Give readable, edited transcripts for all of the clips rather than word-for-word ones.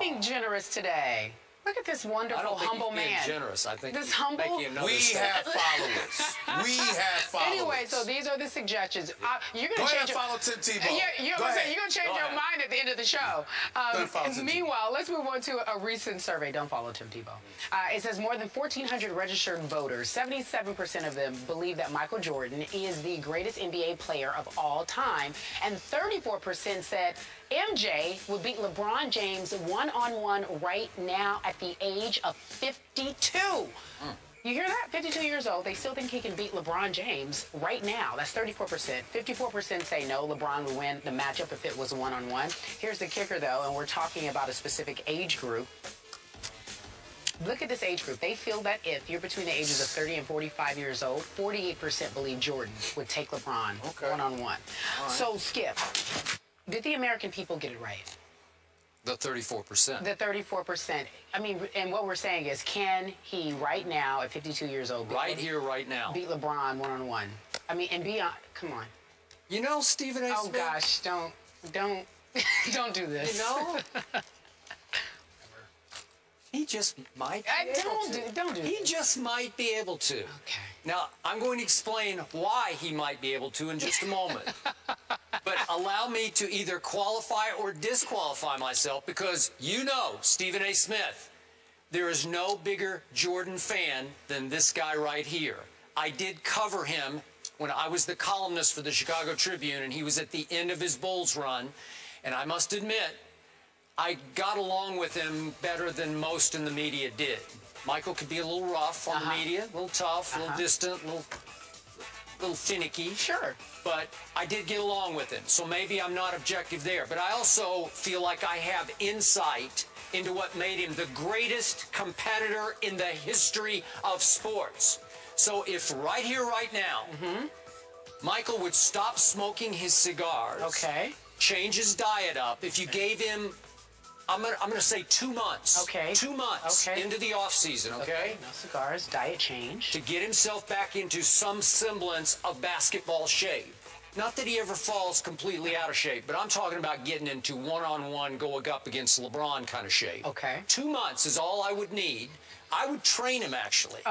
being generous today. Look at this wonderful, humble man. Being generous. I think this humble. We have followers. We have followers. Anyway, so these are the suggestions. You're going to change. Go ahead and follow Tim Tebow. You're going to change your mind at the end of the show. Meanwhile, let's move on to a recent survey. Don't follow Tim Tebow. It says more than 1,400 registered voters, 77% of them believe that Michael Jordan is the greatest NBA player of all time, and 34% said MJ would beat LeBron James one-on-one right now at the age of 52. You hear that? 52 years old. They still think he can beat LeBron James right now. That's 34%. 54% say no, LeBron would win the matchup if it was one-on-one. Here's the kicker, though, and we're talking about a specific age group. Look at this age group. They feel that if you're between the ages of 30 and 45 years old, 48% believe Jordan would take LeBron one-on-one. Right. So, Skip, did the American people get it right? The 34%. The 34%. I mean, and what we're saying is, can he right now, at 52 years old, right now, beat LeBron one-on-one? I mean, and beyond. Come on. You know, Stephen A. Smith. Oh gosh, don't do this. You know. He just might be able to. Don't do this. He just might be able to. Okay. Now, I'm going to explain why he might be able to in just a moment. But allow me to either qualify or disqualify myself, because you know, Stephen A. Smith, there is no bigger Jordan fan than this guy right here. I did cover him when I was the columnist for the Chicago Tribune, and he was at the end of his Bulls run. And I must admit, I got along with him better than most in the media did. Michael could be a little rough on the media, a little tough, a little distant, a little finicky. Sure. But I did get along with him, so maybe I'm not objective there. But I also feel like I have insight into what made him the greatest competitor in the history of sports. So if right here, right now, Michael would stop smoking his cigars, change his diet up, if you gave him, I'm gonna say 2 months. 2 months into the off season, okay? No cigars, diet change. To get himself back into some semblance of basketball shape. Not that he ever falls completely out of shape, but I'm talking about getting into one-on-one, going up against LeBron kind of shape. 2 months is all I would need. I would train him, actually.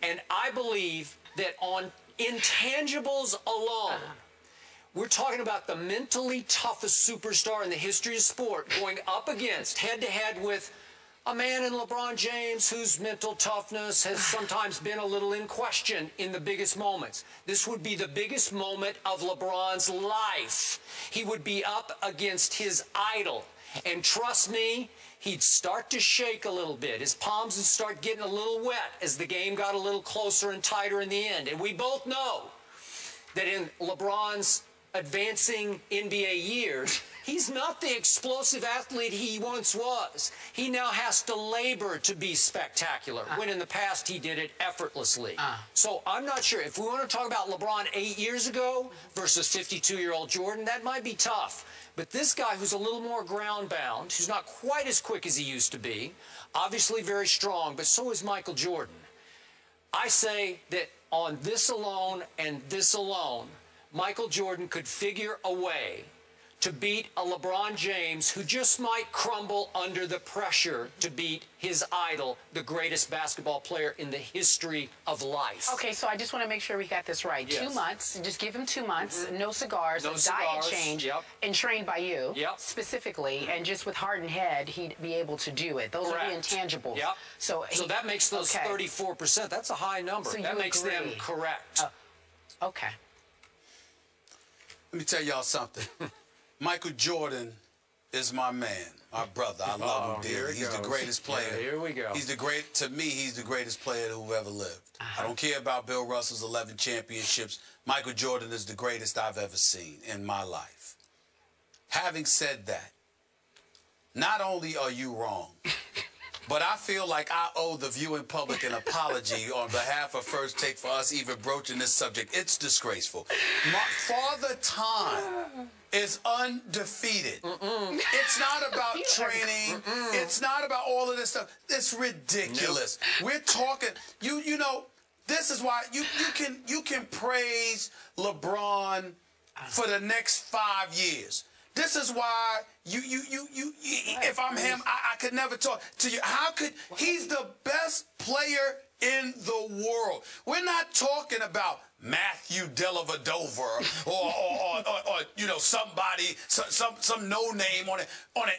And I believe that on intangibles alone, we're talking about the mentally toughest superstar in the history of sport going up against, head-to-head with a man in LeBron James whose mental toughness has sometimes been a little in question in the biggest moments. This would be the biggest moment of LeBron's life. He would be up against his idol. And trust me, he'd start to shake a little bit. His palms would start getting a little wet as the game got a little closer and tighter in the end. And we both know that in LeBron's advancing NBA years, he's not the explosive athlete he once was. He now has to labor to be spectacular, when in the past he did it effortlessly. So I'm not sure. If we want to talk about LeBron 8 years ago versus 52-year-old Jordan, that might be tough. But this guy who's a little more ground-bound, who's not quite as quick as he used to be, obviously very strong, but so is Michael Jordan. I say that on this alone and this alone, Michael Jordan could figure a way to beat a LeBron James who just might crumble under the pressure to beat his idol, the greatest basketball player in the history of life. Okay, so I just want to make sure we got this right. 2 months, just give him 2 months, no cigars, diet change, and trained by you specifically, and just with hardened head, he'd be able to do it. Those are the intangibles. So that makes those 34%. That's a high number. So that makes them correct. Okay. Let me tell y'all something. Michael Jordan is my man, my brother. I love him dearly. He's the greatest player. Here we go. He's the to me, he's the greatest player who ever lived. I don't care about Bill Russell's 11 championships. Michael Jordan is the greatest I've ever seen in my life. Having said that, not only are you wrong, but I feel like I owe the viewing public an apology on behalf of First Take for us even broaching this subject. It's disgraceful. Father Time is undefeated. It's not about training. It's not about all of this stuff. It's ridiculous. We're talking, you know, this is why you can praise LeBron for the next 5 years. This is why if I'm him, I could never talk to you. How could, he's the best player in the world. We're not talking about Matthew Dellavedova or you know, somebody, some no name on an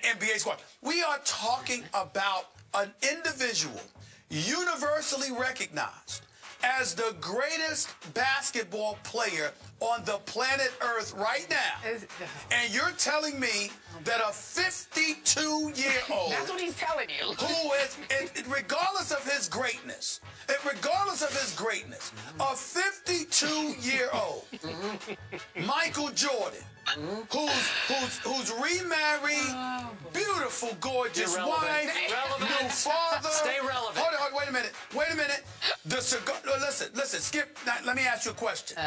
NBA squad. We are talking about an individual universally recognized as the greatest basketball player on the planet Earth right now. And you're telling me that a 52-year-old... That's what he's telling you. ...who is, regardless of his greatness, a 52-year-old Michael Jordan, who's remarried, beautiful, gorgeous wife, new father. Stay relevant. Hold on, wait a minute. The cigar. Listen, Skip. Now, let me ask you a question.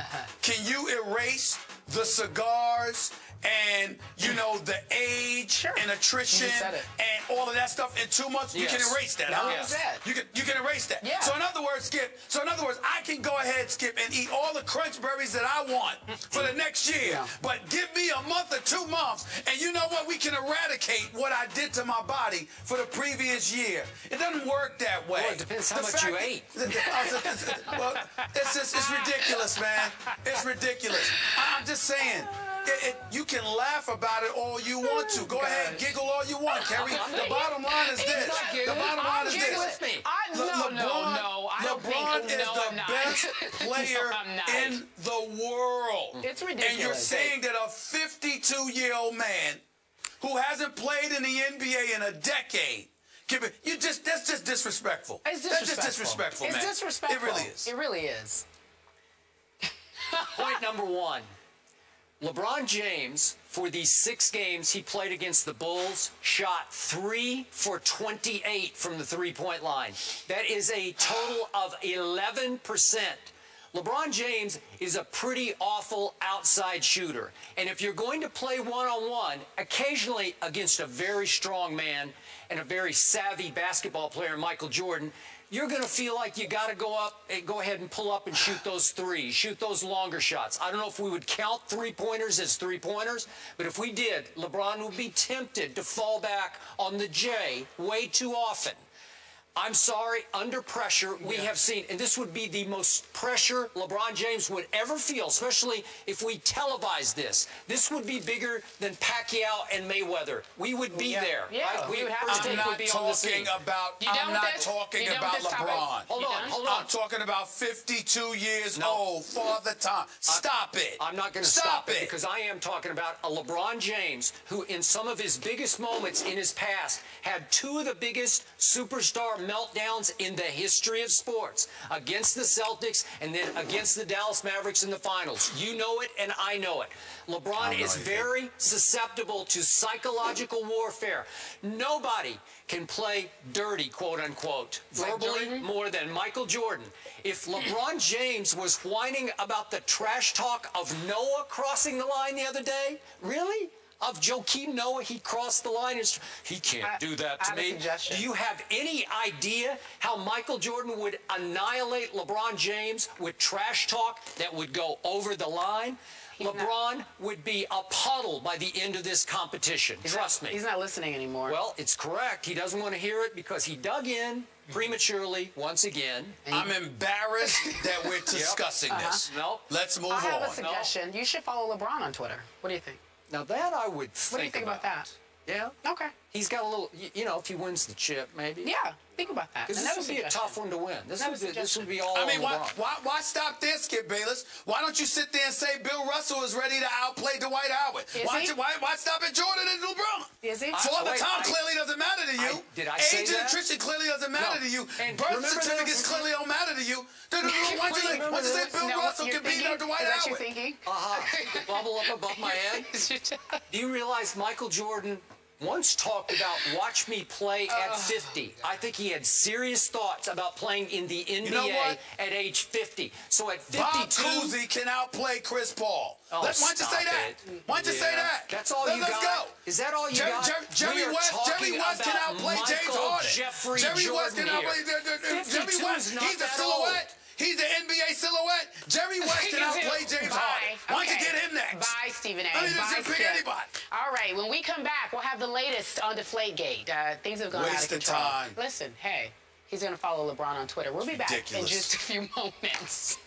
Can you erase the cigars and, you know, the age and attrition and all of that stuff in 2 months? You can erase that, huh? You can erase that. Yeah. So in other words, Skip, I can go ahead, Skip, and eat all the crunch berries that I want for the next year. Yeah. But give me a month or 2 months, and you know what? We can eradicate what I did to my body for the previous year. It doesn't work that way. Well, it depends how much you ate. Well, it's ridiculous, man. It's ridiculous. I'm just saying. You can laugh about it all you want to. Go ahead, giggle all you want, Cari. The bottom line is this. The bottom line is this. LeBron is the best player in the world. It's ridiculous. And you're saying that a 52-year-old man who hasn't played in the NBA in a decade, that's just disrespectful. It's disrespectful. That's just disrespectful, man. It's disrespectful. It really is. It really is. Point number one. LeBron James, for these 6 games he played against the Bulls, shot 3 for 28 from the three-point line. That is a total of 11%. LeBron James is a pretty awful outside shooter. And if you're going to play one-on-one, occasionally against a very strong man and a very savvy basketball player, Michael Jordan, you're going to feel like you got to go ahead and pull up and shoot those threes, shoot those longer shots. I don't know if we would count three-pointers as three-pointers, but if we did, LeBron would be tempted to fall back on the J way too often. I'm sorry, under pressure, we have seen, and this would be the most pressure LeBron James would ever feel, especially if we televise this. This would be bigger than Pacquiao and Mayweather. We would be there. Yeah, right? I'm not talking about LeBron. Hold on. I'm talking about 52 years old, Father Time. Stop it. I'm not going to stop it because I am talking about a LeBron James who, in some of his biggest moments in his past, had 2 of the biggest superstar meltdowns in the history of sports, against the Celtics and then against the Dallas Mavericks in the finals. You know it and I know it. LeBron is very susceptible to psychological warfare. Nobody can play dirty, quote unquote, verbally more than Michael Jordan. If LeBron James was whining about the trash talk of Noah crossing the line the other day, really? Of Joakim Noah, he crossed the line. He can't do that to me. Do you have any idea how Michael Jordan would annihilate LeBron James with trash talk that would go over the line? LeBron would be a puddle by the end of this competition. Trust me. He's not listening anymore. Well, it's correct. He doesn't want to hear it because he dug in prematurely once again. I'm embarrassed that we're discussing this. No. Let's move on. I have a suggestion. You should follow LeBron on Twitter. What do you think? Now that I would think What do you think about that? Yeah. Okay. He's got a little, you know, if he wins the chip, maybe. Yeah. Think about that. Because this would be a tough one to win. This would be all. I mean, why stop there, Skip Bayless? Why don't you sit there and say Bill Russell is ready to outplay Dwight Howard? Why stop at Jordan and LeBron? Is he? Father Time clearly doesn't matter to you. Did I say Age that? and attrition clearly doesn't matter to you. And birth certificates clearly don't matter to you. Why don't you say Bill Russell can beat Dwight Howard? Is that you thinking? Bubble up above my head. Do you realize Michael Jordan once talked about watch me play at 50. I think he had serious thoughts about playing in the NBA at age 50. So at 52... Bob Cousy can outplay Chris Paul. Oh, why don't you say that? Why don't you say that? That's all you got? Let's go. Is that all you got? Jerry West can outplay James Harden. Jerry West can outplay... Jerry West, he's a silhouette. He's the NBA silhouette. Jerry West can outplay James Harden. Why don't you get him next? Bye, Stephen A. I mean, Bye, just pick anybody. All right, when we come back, we'll have the latest on Deflategate. Things have gone out of control. Time. Listen, hey, he's going to follow LeBron on Twitter. We'll be back in just a few moments.